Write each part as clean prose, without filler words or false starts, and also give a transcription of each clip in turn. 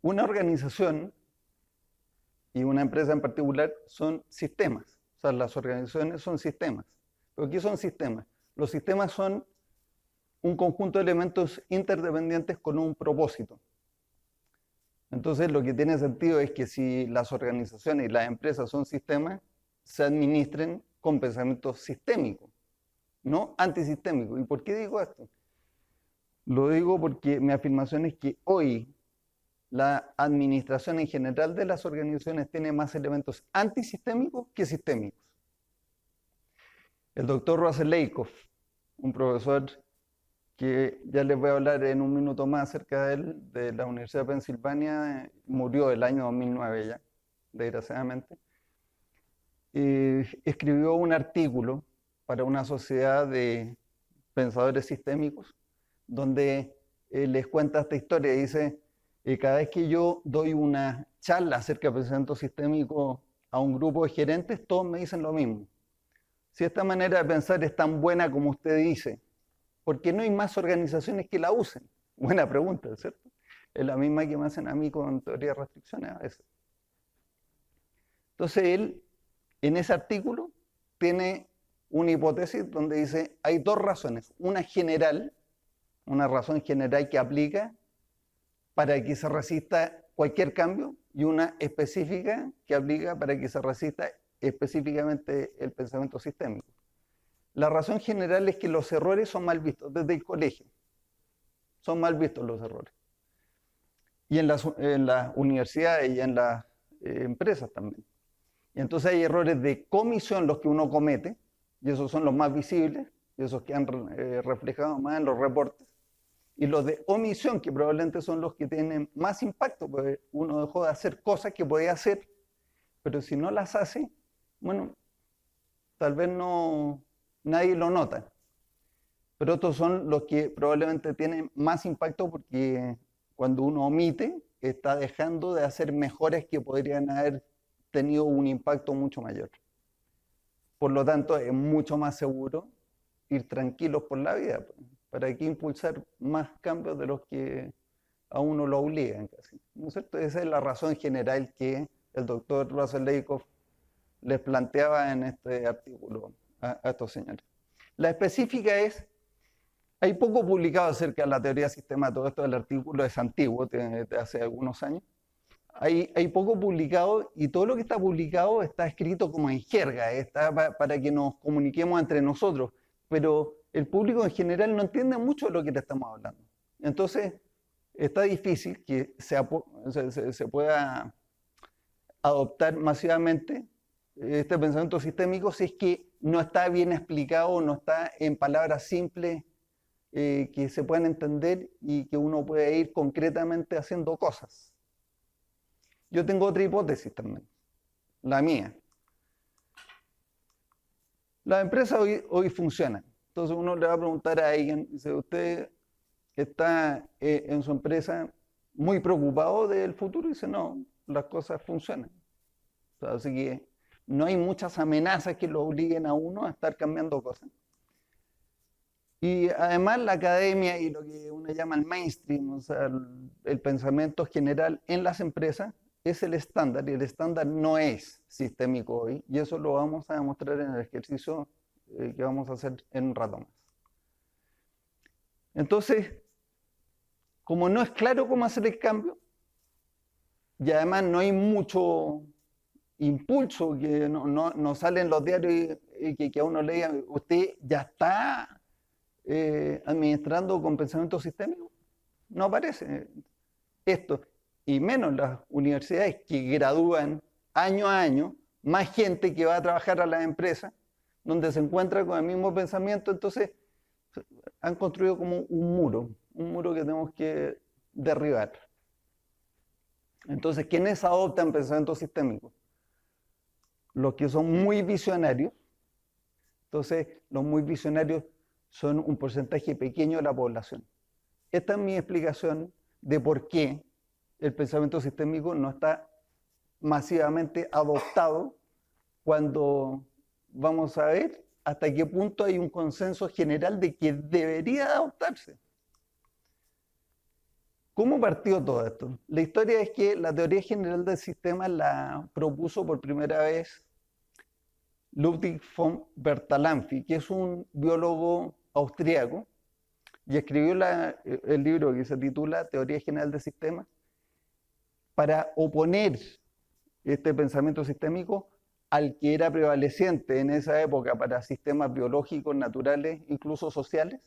Una organización y una empresa en particular son sistemas. O sea, las organizaciones son sistemas. ¿Pero qué son sistemas? Los sistemas son un conjunto de elementos interdependientes con un propósito. Entonces, lo que tiene sentido es que si las organizaciones y las empresas son sistemas, se administren con pensamiento sistémico, no antisistémico. ¿Y por qué digo esto? Lo digo porque mi afirmación es que hoy la administración en general de las organizaciones tiene más elementos antisistémicos que sistémicos. El doctor Russell Lakoff, un profesor que ya les voy a hablar en un minuto más acerca de él, de la Universidad de Pensilvania, murió el año 2009 ya, desgraciadamente. Escribió un artículo para una sociedad de pensadores sistémicos, donde les cuenta esta historia. Dice, cada vez que yo doy una charla acerca del pensamiento sistémico a un grupo de gerentes, todos me dicen lo mismo. Si esta manera de pensar es tan buena como usted dice, ¿por qué no hay más organizaciones que la usen? Buena pregunta, ¿cierto? Es la misma que me hacen a mí con teoría de restricciones a veces. Entonces él, en ese artículo, tiene una hipótesis donde dice, hay dos razones. Una general, una razón general que aplica para que se resista cualquier cambio, y una específica que aplica para que se resista específicamente el pensamiento sistémico. La razón general es que los errores son mal vistos desde el colegio. Son mal vistos los errores. Y en las universidades y en las empresas también. Y entonces hay errores de comisión los que uno comete, y esos son los más visibles, y esos que han reflejado más en los reportes. Y los de omisión, que probablemente son los que tienen más impacto, porque uno dejó de hacer cosas que podía hacer, pero si no las hace, bueno, tal vez no, nadie lo nota. Pero estos son los que probablemente tienen más impacto porque cuando uno omite, está dejando de hacer mejoras que podrían haber tenido un impacto mucho mayor. Por lo tanto, es mucho más seguro ir tranquilos por la vida. ¿Para qué impulsar más cambios de los que a uno lo obligan casi? ¿No es cierto? Esa es la razón general que el doctor Russell Lakoff les planteaba en este artículo a estos señores. La específica es, hay poco publicado acerca de la teoría de sistema, todo esto del artículo es antiguo, de hace algunos años. Hay poco publicado y todo lo que está publicado está escrito como en jerga, está para que nos comuniquemos entre nosotros, pero el público en general no entiende mucho de lo que le estamos hablando. Entonces, está difícil que se pueda adoptar masivamente este pensamiento sistémico si es que no está bien explicado, no está en palabras simples que se puedan entender y que uno pueda ir concretamente haciendo cosas. Yo tengo otra hipótesis también, la mía. Las empresas hoy funcionan. Entonces uno le va a preguntar a alguien, dice, ¿usted está en su empresa muy preocupado del futuro? Y dice, no, las cosas funcionan. O sea, así que no hay muchas amenazas que lo obliguen a uno a estar cambiando cosas. Y además la academia y lo que uno llama el mainstream, o sea, el pensamiento general en las empresas, es el estándar, y el estándar no es sistémico hoy, y eso lo vamos a demostrar en el ejercicio que vamos a hacer en un rato más. Entonces, como no es claro cómo hacer el cambio, y además no hay mucho impulso, que no salen los diarios y que a uno le digan, usted ya está administrando con pensamiento sistémico, no aparece esto. Y menos las universidades que gradúan año a año más gente que va a trabajar a las empresas donde se encuentra con el mismo pensamiento. Entonces han construido como un muro que tenemos que derribar. Entonces, ¿quiénes adoptan pensamiento sistémico? Los que son muy visionarios. Entonces, los muy visionarios son un porcentaje pequeño de la población. Esta es mi explicación de por qué el pensamiento sistémico no está masivamente adoptado, cuando vamos a ver hasta qué punto hay un consenso general de que debería adoptarse. ¿Cómo partió todo esto? La historia es que la teoría general del sistema la propuso por primera vez Ludwig von Bertalanffy, que es un biólogo austríaco, y escribió el libro que se titula Teoría General del Sistema para oponer este pensamiento sistémico al que era prevaleciente en esa época para sistemas biológicos, naturales, incluso sociales,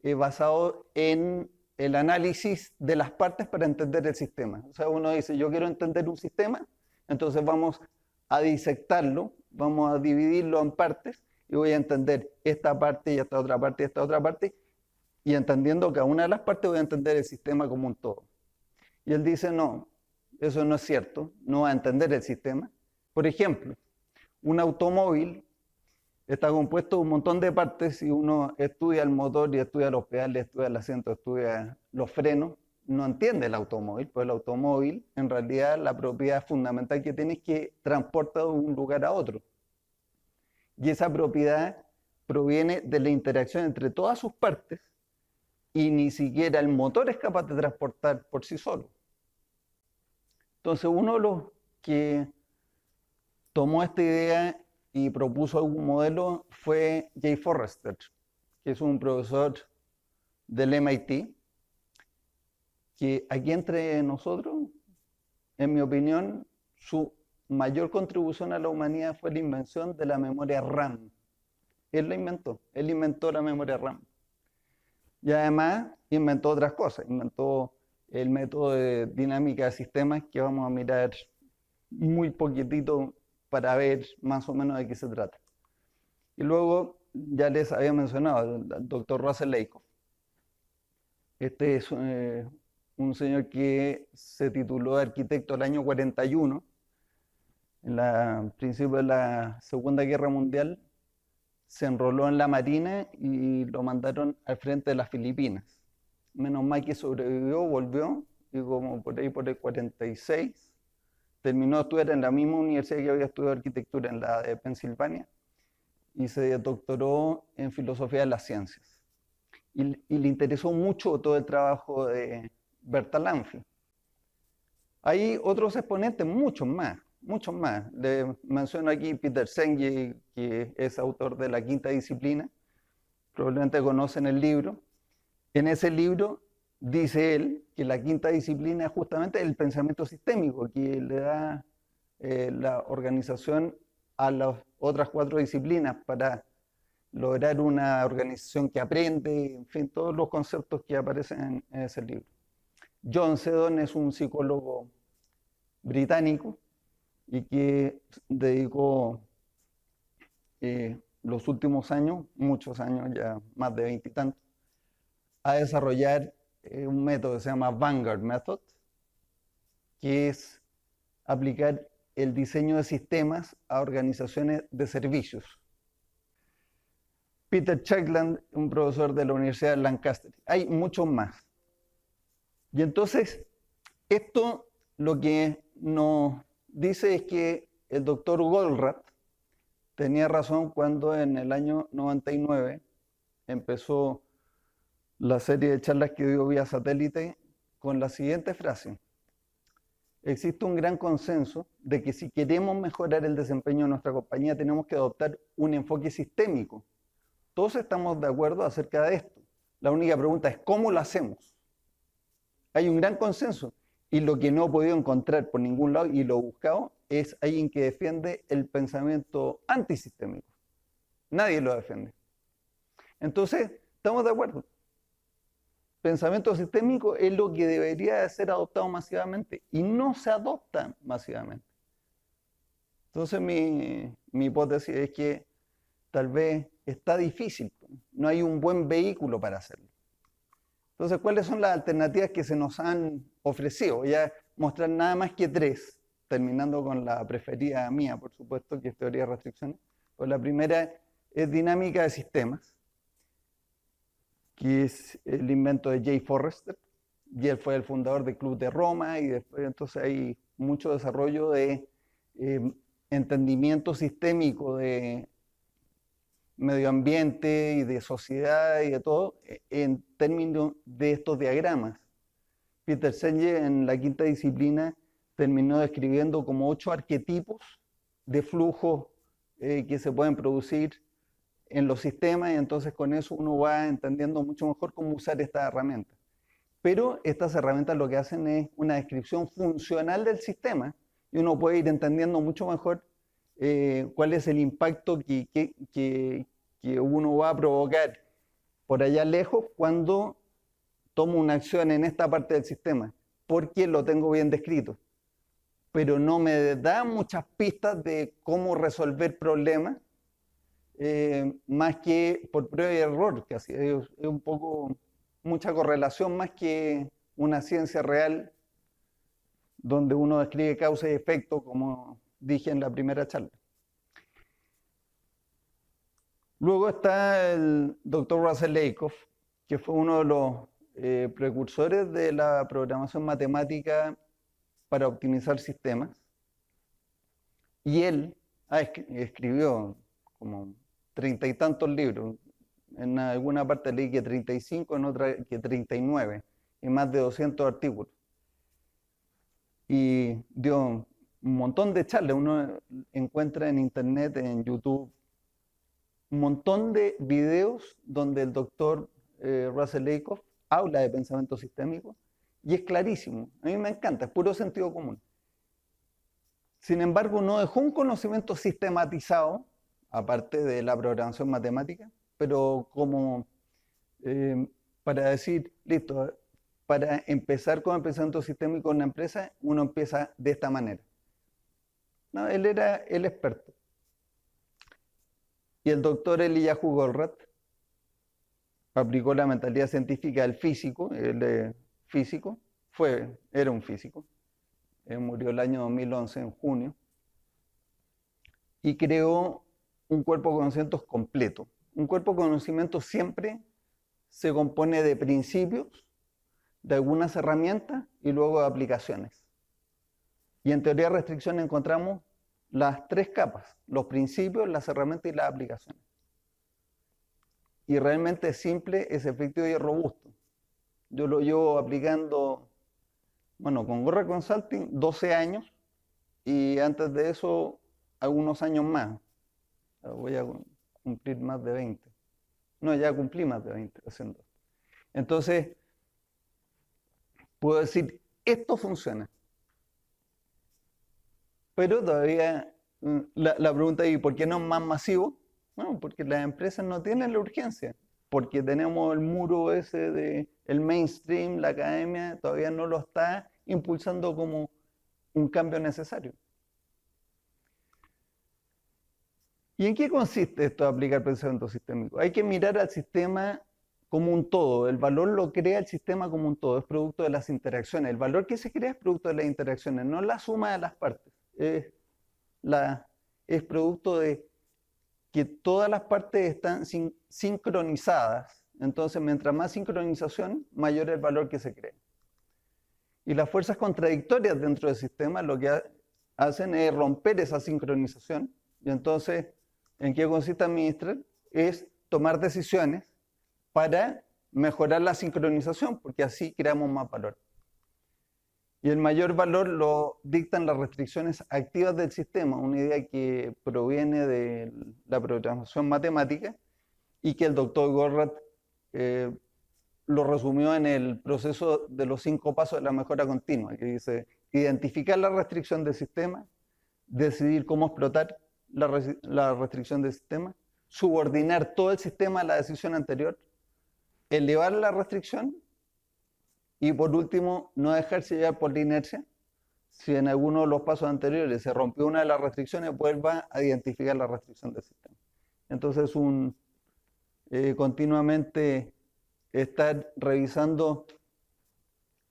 basado en el análisis de las partes para entender el sistema. O sea, uno dice, yo quiero entender un sistema, entonces vamos a disectarlo, vamos a dividirlo en partes y voy a entender esta parte y esta otra parte y esta otra parte, y entendiendo cada una de las partes voy a entender el sistema como un todo. Y él dice, no, eso no es cierto, no va a entender el sistema. Por ejemplo, un automóvil está compuesto de un montón de partes y uno estudia el motor y estudia los pedales, estudia el asiento, estudia los frenos, no entiende el automóvil, pues el automóvil en realidad la propiedad fundamental que tiene es que transporta de un lugar a otro. Y esa propiedad proviene de la interacción entre todas sus partes y ni siquiera el motor es capaz de transportar por sí solo. Entonces uno de los que tomó esta idea y propuso algún modelo fue Jay Forrester, que es un profesor del MIT, que aquí entre nosotros, en mi opinión, su mayor contribución a la humanidad fue la invención de la memoria RAM. Él inventó la memoria RAM. Y además inventó otras cosas, inventó el método de dinámica de sistemas que vamos a mirar muy poquitito para ver más o menos de qué se trata. Y luego, ya les había mencionado, el doctor Russell Lakoff. Este es un señor que se tituló de arquitecto el año 41, en principio de la Segunda Guerra Mundial, se enroló en la Marina y lo mandaron al frente de las Filipinas. Menos mal que sobrevivió, volvió, y como por ahí por el 46, terminó de estudiar en la misma universidad que había estudiado arquitectura, en la de Pensilvania, y se doctoró en filosofía de las ciencias. Y le interesó mucho todo el trabajo de Bertalanffy. Hay otros exponentes, muchos más. Le menciono aquí Peter Senge, que es autor de La Quinta Disciplina. Probablemente conocen el libro. En ese libro dice él que la quinta disciplina es justamente el pensamiento sistémico, que le da la organización a las otras 4 disciplinas para lograr una organización que aprende, en fin, todos los conceptos que aparecen en ese libro. John Seddon es un psicólogo británico y que dedicó los últimos años, muchos años, ya más de 20 y tantos, a desarrollar un método que se llama Vanguard Method, que es aplicar el diseño de sistemas a organizaciones de servicios. Peter Checkland, un profesor de la Universidad de Lancaster. Hay muchos más. Y entonces, esto lo que nos dice es que el doctor Goldratt tenía razón cuando en el año 99 empezó la serie de charlas que dio vía satélite con la siguiente frase. Existe un gran consenso de que si queremos mejorar el desempeño de nuestra compañía tenemos que adoptar un enfoque sistémico. Todos estamos de acuerdo acerca de esto. La única pregunta es ¿cómo lo hacemos? Hay un gran consenso y lo que no he podido encontrar por ningún lado y lo he buscado es alguien que defiende el pensamiento antisistémico. Nadie lo defiende. Entonces, estamos de acuerdo. Pensamiento sistémico es lo que debería ser adoptado masivamente y no se adopta masivamente. Entonces mi hipótesis es que tal vez está difícil, no hay un buen vehículo para hacerlo. Entonces, ¿cuáles son las alternativas que se nos han ofrecido? Voy a mostrar nada más que 3, terminando con la preferida mía, por supuesto, que es teoría de restricciones. Pues la primera es dinámica de sistemas, que es el invento de Jay Forrester, y él fue el fundador del Club de Roma, y después entonces hay mucho desarrollo de entendimiento sistémico de medio ambiente y de sociedad y de todo en términos de estos diagramas, Peter Senge en la quinta disciplina terminó describiendo como 8 arquetipos de flujos que se pueden producir en los sistemas, y entonces con eso uno va entendiendo mucho mejor cómo usar estas herramientas. Pero estas herramientas lo que hacen es una descripción funcional del sistema, y uno puede ir entendiendo mucho mejor cuál es el impacto que uno va a provocar por allá lejos cuando tomo una acción en esta parte del sistema, porque lo tengo bien descrito. Pero no me da muchas pistas de cómo resolver problemas, más que por prueba y error, que así es un poco mucha correlación más que una ciencia real donde uno describe causa y efecto, como dije en la primera charla. Luego está el doctor Russell Lakoff, que fue uno de los precursores de la programación matemática para optimizar sistemas. Y él escribió como 30 y tantos libros. En alguna parte leí que 35, en otra que 39, y más de 200 artículos. Y dio un montón de charlas. Uno encuentra en internet, en YouTube, un montón de videos donde el doctor Russell Lakoff habla de pensamiento sistémico, y es clarísimo. A mí me encanta, es puro sentido común. Sin embargo, no dejó un conocimiento sistematizado, aparte de la programación matemática, pero como para decir, listo, para empezar con el pensamiento sistémico en una empresa, uno empieza de esta manera. No, él era el experto. Y el doctor Eliyahu Goldratt aplicó la mentalidad científica del físico, él físico, era un físico, él murió el año 2011, en junio, y creó un cuerpo de conocimientos completo. Un cuerpo de conocimientos siempre se compone de principios, de algunas herramientas y luego de aplicaciones. Y en teoría de restricción encontramos las 3 capas: los principios, las herramientas y las aplicaciones. Y realmente es simple, es efectivo y es robusto. Yo lo llevo aplicando, bueno, con Goldratt Consulting 12 años, y antes de eso algunos años más. Voy a cumplir más de 20. No, ya cumplí más de 20 haciendo esto. Entonces, puedo decir, esto funciona. Pero todavía la pregunta es, ¿por qué no es más masivo? Bueno, porque las empresas no tienen la urgencia. Porque tenemos el muro ese de el mainstream, la academia todavía no lo está impulsando como un cambio necesario. ¿Y en qué consiste esto de aplicar pensamiento sistémico? Hay que mirar al sistema como un todo. El valor lo crea el sistema como un todo, es producto de las interacciones. El valor que se crea es producto de las interacciones, no la suma de las partes. Es producto de que todas las partes están sincronizadas. Entonces, mientras más sincronización, mayor es el valor que se crea. Y las fuerzas contradictorias dentro del sistema lo que hacen es romper esa sincronización. Y entonces, ¿en qué consiste administrar? Es tomar decisiones para mejorar la sincronización, porque así creamos más valor. Y el mayor valor lo dictan las restricciones activas del sistema, una idea que proviene de la programación matemática y que el doctor Goldratt lo resumió en el proceso de los 5 pasos de la mejora continua, que dice: identificar la restricción del sistema, decidir cómo explotar la restricción del sistema, subordinar todo el sistema a la decisión anterior, elevar la restricción, y por último, no dejarse llevar por la inercia. Si en alguno de los pasos anteriores se rompió una de las restricciones, vuelva a identificar la restricción del sistema. Entonces, continuamente estar revisando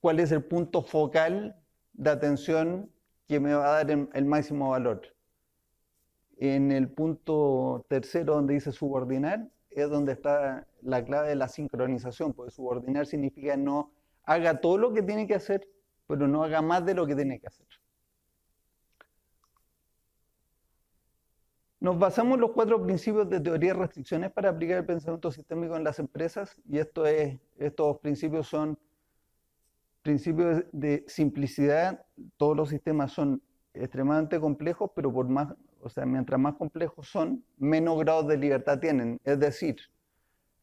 cuál es el punto focal de atención que me va a dar el máximo valor. En el punto tercero, donde dice subordinar, es donde está la clave de la sincronización, porque subordinar significa no haga todo lo que tiene que hacer, pero no haga más de lo que tiene que hacer. Nos basamos en los 4 principios de teoría de restricciones para aplicar el pensamiento sistémico en las empresas, y estos principios son principio de simplicidad, todos los sistemas son extremadamente complejos, pero por más, o sea, mientras más complejos son, menos grados de libertad tienen. Es decir,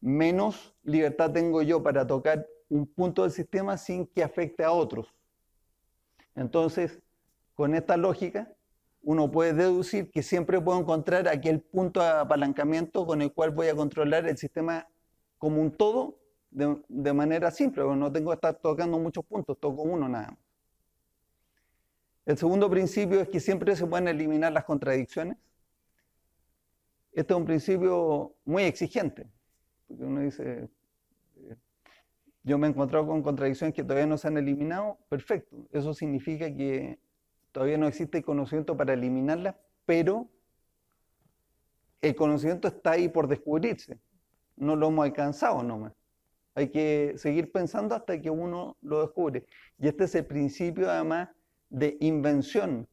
menos libertad tengo yo para tocar un punto del sistema sin que afecte a otros. Entonces, con esta lógica, uno puede deducir que siempre puedo encontrar aquel punto de apalancamiento con el cual voy a controlar el sistema como un todo de manera simple, porque no tengo que estar tocando muchos puntos, toco uno nada más. El segundo principio es que siempre se pueden eliminar las contradicciones. Este es un principio muy exigente, porque uno dice, yo me he encontrado con contradicciones que todavía no se han eliminado, perfecto. Eso significa que todavía no existe el conocimiento para eliminarlas, pero el conocimiento está ahí por descubrirse. No lo hemos alcanzado nomás. Hay que seguir pensando hasta que uno lo descubre. Y este es el principio, además, de invención.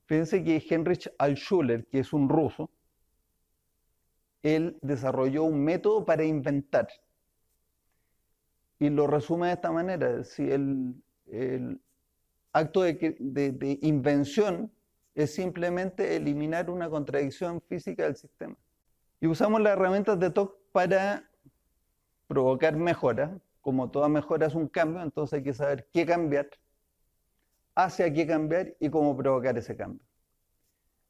Fíjense que Heinrich Altschuler, que es un ruso, él desarrolló un método para inventar. Y lo resume de esta manera. Si el acto de invención es simplemente eliminar una contradicción física del sistema. Y usamos las herramientas de TOC para provocar mejoras. Como toda mejora es un cambio, entonces hay que saber qué cambiar, hacia qué cambiar y cómo provocar ese cambio.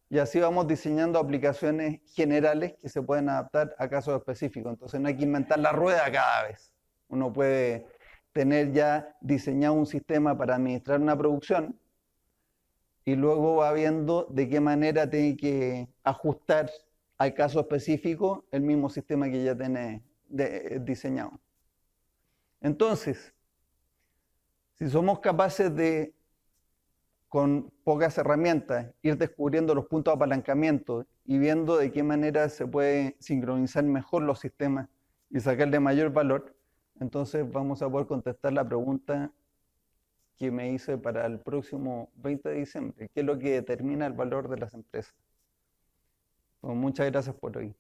Y así vamos diseñando aplicaciones generales que se pueden adaptar a casos específicos. Entonces no hay que inventar la rueda cada vez. Uno puede tener ya diseñado un sistema para administrar una producción y luego va viendo de qué manera tiene que ajustar al caso específico el mismo sistema que ya tiene diseñado. Entonces, si somos capaces de, con pocas herramientas, ir descubriendo los puntos de apalancamiento y viendo de qué manera se puede sincronizar mejor los sistemas y sacarle mayor valor, entonces vamos a poder contestar la pregunta que me hice para el próximo 20 de diciembre. ¿Qué es lo que determina el valor de las empresas? Pues muchas gracias por hoy.